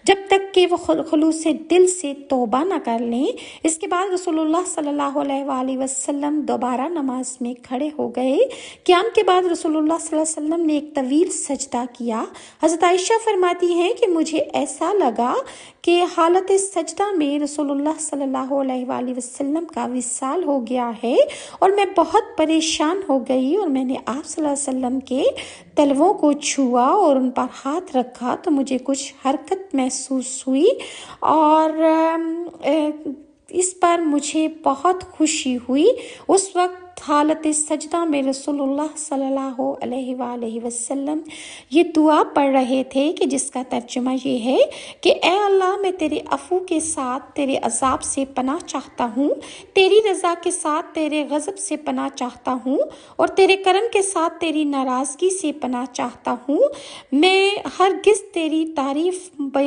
جب تک کہ وہ خلوص دل سے توبہ نہ کر لیں۔ اس کے بعد رسول اللہ صلی اللہ علیہ وآلہ وسلم دوبارہ نماز میں کھڑے ہو گئے۔ قیام کے بعد رسول اللہ صلی اللہ علیہ وسلم نے ایک طویل سجدہ کیا۔ حضرت عائشہ فرماتی ہیں کہ مجھے ایسا لگا کہ حالت سجدہ میں رسول اللہ صلی اللہ علیہ وآلہ وسلم کا وصال ہو گیا ہے، اور میں بہت پریشان ہو گئی، اور میں نے آپ صلی اللہ علیہ وسلم کے تلووں کو چھوا اور ان پر ہاتھ رکھا تو مجھے کچھ حرکت محسوس ہوئی، اور اس پر مجھے بہت خوشی ہوئی۔ اس وقت حالت سجدہ میں رسول اللہ صلی اللہ علیہ وآلہ وسلم یہ دعا پڑھ رہے تھے کہ جس کا ترجمہ یہ ہے کہ اے اللہ، میں تیرے عفو کے ساتھ تیرے عذاب سے پناہ چاہتا ہوں، تیری رضا کے ساتھ تیرے غضب سے پناہ چاہتا ہوں، اور تیرے کرم کے ساتھ تیری ناراضگی سے پناہ چاہتا ہوں۔ میں ہرگز تیری تعریف